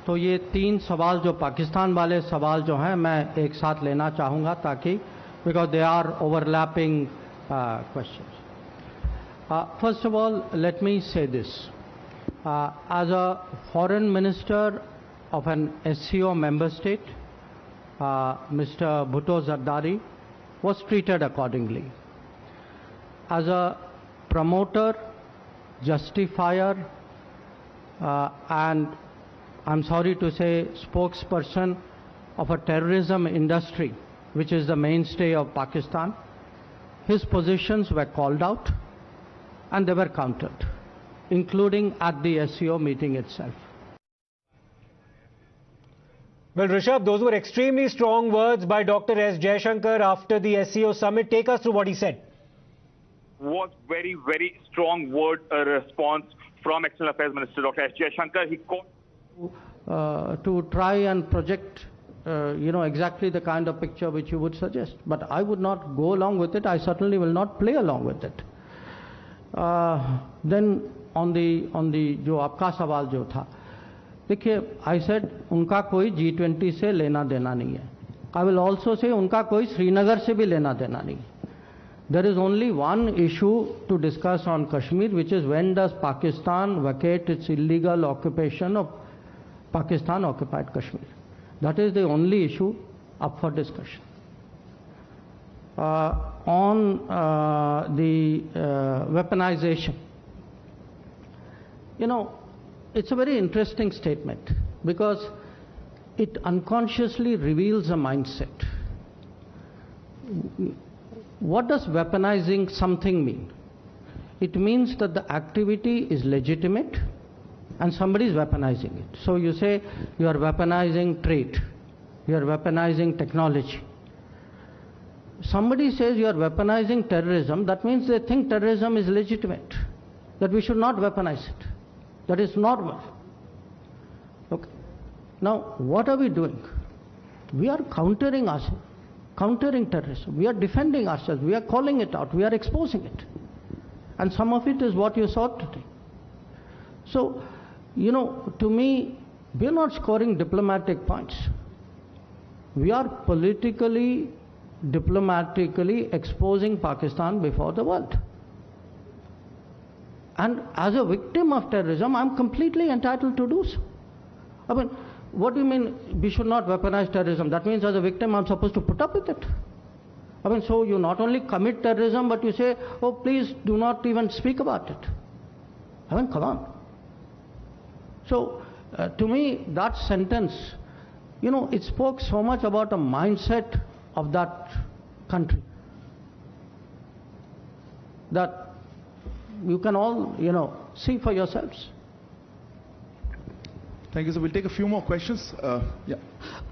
तो ये तीन सवाल जो पाकिस्तान वाले सवाल जो हैं मैं एक साथ लेना चाहूँगा ताकि because they are overlapping questions. First of all, let me say this. As a foreign minister of an SCO member state, Mr. Bhutto Zardari was treated accordingly. As a promoter, justifier, and I'm sorry to say spokesperson of a terrorism industry, which is the mainstay of Pakistan, his positions were called out and they were countered, including at the SCO meeting itself. Well, Rishabh, those were extremely strong words by Dr. S. Jaishankar after the SCO summit. Take us through what he said. Was very, very strong word response from External Affairs Minister Dr. S. Jaishankar. He called to try and project, exactly the kind of picture which you would suggest. But I would not go along with it. I certainly will not play along with it. Then on the जो आपका सवाल जो था, देखिए, I said उनका कोई G20 से लेना देना नहीं है. I will also say उनका कोई श्रीनगर से भी लेना देना नहीं है. There is only one issue to discuss on Kashmir, which is when does Pakistan vacate its illegal occupation of Pakistan occupied Kashmir. That is the only issue up for discussion. On the weaponization, it's a very interesting statement because it unconsciously reveals a mindset. What does weaponizing something mean? It means that the activity is legitimate and somebody is weaponizing it. So you say you are weaponizing trade, you are weaponizing technology. Somebody says you are weaponizing terrorism, that means they think terrorism is legitimate, that we should not weaponize it. That is normal. Okay. Now, what are we doing? We are countering ourselves, countering terrorism. We are defending ourselves. We are calling it out. We are exposing it. And some of it is what you saw today. So, to me, we are not scoring diplomatic points. We are politically, diplomatically exposing Pakistan before the world. And as a victim of terrorism, I'm completely entitled to do so. I mean, what do you mean we should not weaponize terrorism? That means as a victim, I'm supposed to put up with it. I mean, so you not only commit terrorism, but you say, oh, please do not even speak about it. I mean, come on. So, to me, that sentence, it spoke so much about a mindset of that country that you can all, see for yourselves. Thank you, sir. We'll take a few more questions. Yeah.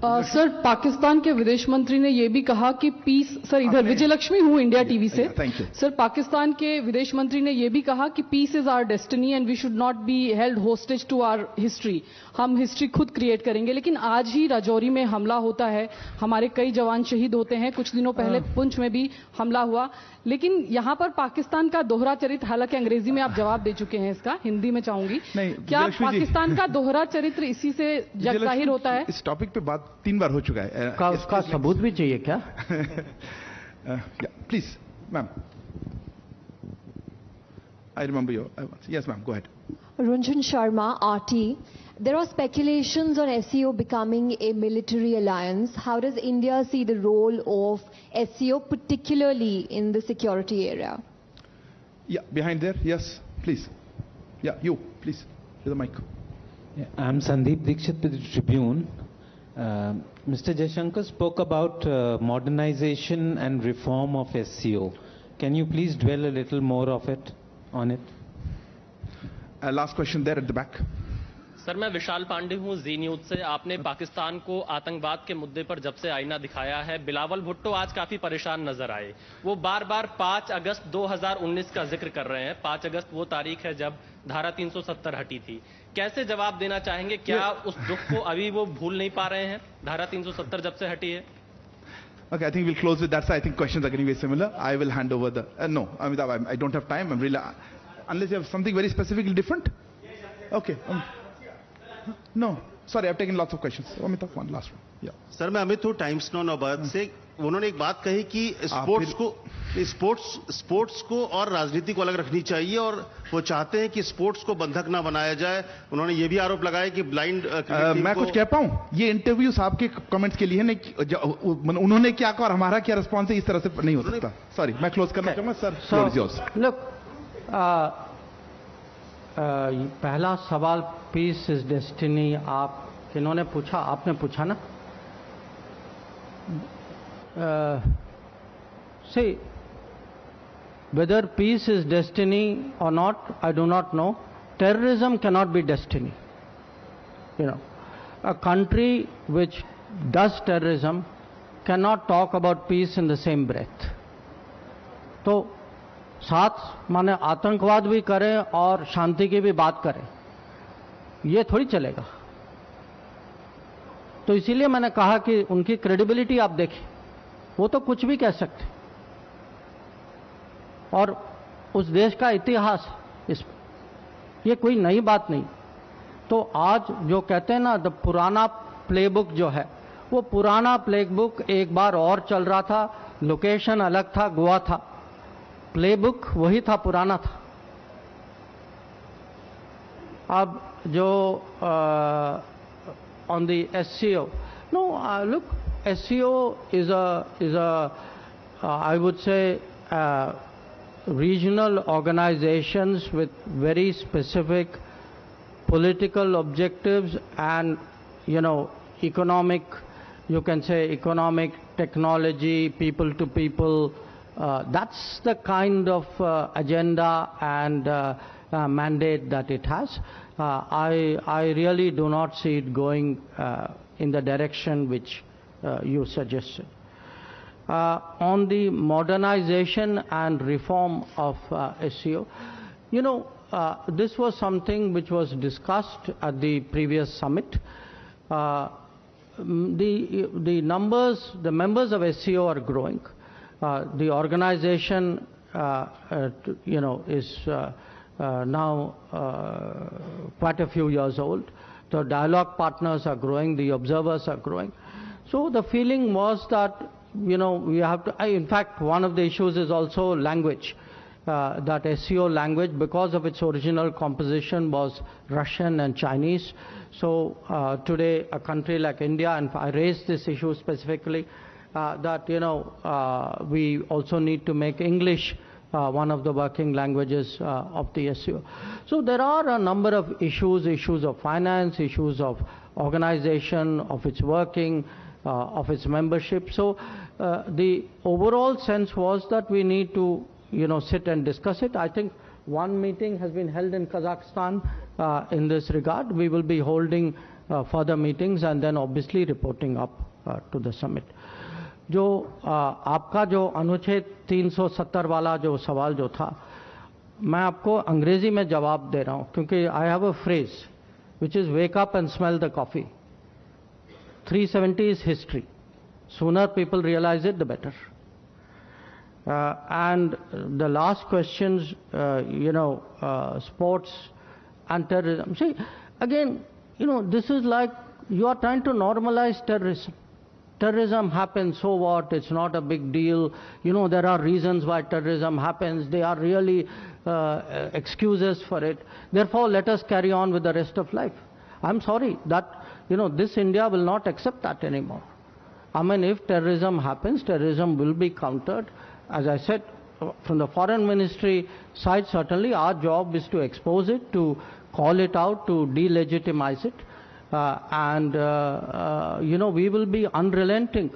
Sir, Pakistan के विदेश मंत्री ने यह भी कहा कि piece, sir इधर विजय लक्ष्मी हूं इंडिया टीवी से. सर, पाकिस्तान के विदेश मंत्री ने यह भी कहा कि peace is our destiny and we should not be held hostage to our history. हम हिस्ट्री खुद क्रिएट करेंगे. लेकिन आज ही राजौरी में हमला होता है, हमारे कई जवान शहीद होते हैं. कुछ दिनों पहले पुंछ में भी हमला हुआ. लेकिन यहां पर पाकिस्तान का दोहरा चरित्र, हालांकि अंग्रेजी में आप जवाब दे चुके हैं इसका, हिंदी में चाहूंगी, क्या पाकिस्तान का दोहरा चरित्र इसी से जाहिर होता है? इस टॉपिक पे बात 3 बार हो चुका है. उसका सबूत भी चाहिए क्या? Please ma'am, I remember your. Yes, ma'am. Go ahead. Runjhan Sharma, RT. There are speculations on SCO becoming a military alliance. How does India see the role of SCO, particularly in the security area? Yeah, behind there. Yes, please. Yeah, you, please. To the mic. Yeah, I'm Sandeep Dikshit with the Tribune. Mr. Jaishankar spoke about modernization and reform of SCO. Can you please dwell a little more on it? Last question there at the back. Sir, मैं विशाल पांडे हूं जी news से. आपने पाकिस्तान को आतंकवाद के मुद्दे पर जब से आईना दिखाया है, बिलावल भुट्टो आज काफी परेशान नजर आए. वो बार बार 5 अगस्त 2019 का जिक्र कर रहे हैं. 5 अगस्त वो तारीख है जब धारा 370 हटी थी. कैसे जवाब देना चाहेंगे? क्या उस दुख को अभी वो भूल नहीं पा रहे हैं, धारा 370 जब से हटी है? Okay, I think we'll close with that. So I think questions are getting very similar. I will hand over the... no, I don't have time. I'm really... Unless you have something very specifically different? Okay. No. Sorry, I've taken lots of questions. Amitabh, one last one. Yeah. Sir मैं अमित हूँ times now नौबाद से. उन्होंने एक बात कही कि sports को और राजनीति को अलग रखनी चाहिए और वो चाहते हैं कि स्पोर्ट्स को बंधक ना बनाया जाए. उन्होंने ये भी आरोप लगाया कि ब्लाइंड मैं कुछ कह पाऊं? ये इंटरव्यू आपके कमेंट्स के लिए नहीं. उन्होंने क्या कहा और हमारा क्या रिस्पॉन्स है, इस तरह से नहीं हो सकता. सॉरी, मैं क्लोज करना चाहूंगा. सर, लुक, पहला सवाल पीस इज डेस्टिनी आप किन्होंने पूछा? आपने पूछा ना. See, whether peace is destiny or not, I do not know. Terrorism cannot be destiny. You know, a country which does terrorism cannot talk about peace in the same breath. तो साथ माने आतंकवाद भी करें और शांति की भी बात करें, ये थोड़ी चलेगा. तो इसीलिए मैंने कहा कि उनकी क्रेडिबिलिटी आप देखें, वो तो कुछ भी कह सकते और उस देश का इतिहास ये कोई नई बात नहीं. तो आज जो कहते हैं ना, द पुराना प्लेबुक जो है, वो पुराना प्लेबुक एक बार और चल रहा था. लोकेशन अलग था, गोवा था, प्लेबुक वही था, पुराना था. अब जो on the SCO, no, look, SCO is a I would say regional organizations with very specific political objectives and, you know, economic, you can say economic, technology, people to people. That's the kind of agenda and mandate that it has. I really do not see it going in the direction which you suggested. On the modernization and reform of SCO, you know, this was something which was discussed at the previous summit. The numbers, the members of SCO are growing. The organization, you know, is now quite a few years old. The dialogue partners are growing, the observers are growing. So the feeling was that, you know, we have to, in fact, one of the issues is also language. That SCO language, because of its original composition, was Russian and Chinese. So today, a country like India, and I raised this issue specifically, that, you know, we also need to make English one of the working languages of the SCO. So there are a number of issues of finance, issues of organization, of its working, of its membership. So the overall sense was that we need to, you know, sit and discuss it. I think one meeting has been held in Kazakhstan in this regard. We will be holding further meetings and then obviously reporting up to the summit. जो आपका जो अनुच्छेद 370 वाला जो सवाल जो था, मैं आपको अंग्रेजी में जवाब दे रहा हूं क्योंकि I have a phrase which is wake up and smell the coffee. 370 is history. Sooner people realize it, the better. And the last questions, you know, sports and terrorism. See, again, you know, this is like you are trying to normalize terrorism. Terrorism happens, so what? It's not a big deal. You know, there are reasons why terrorism happens. They are really excuses for it. Therefore, let us carry on with the rest of life. I'm sorry that, you know, this India will not accept that anymore. I mean, if terrorism happens, terrorism will be countered. As I said, from the foreign ministry side, certainly our job is to expose it, to call it out, to delegitimize it. You know, we will be unrelenting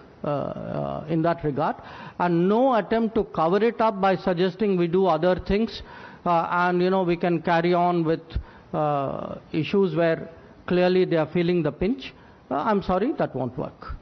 in that regard, and no attempt to cover it up by suggesting we do other things and, you know, we can carry on with issues where clearly they are feeling the pinch. I'm sorry, that won't work.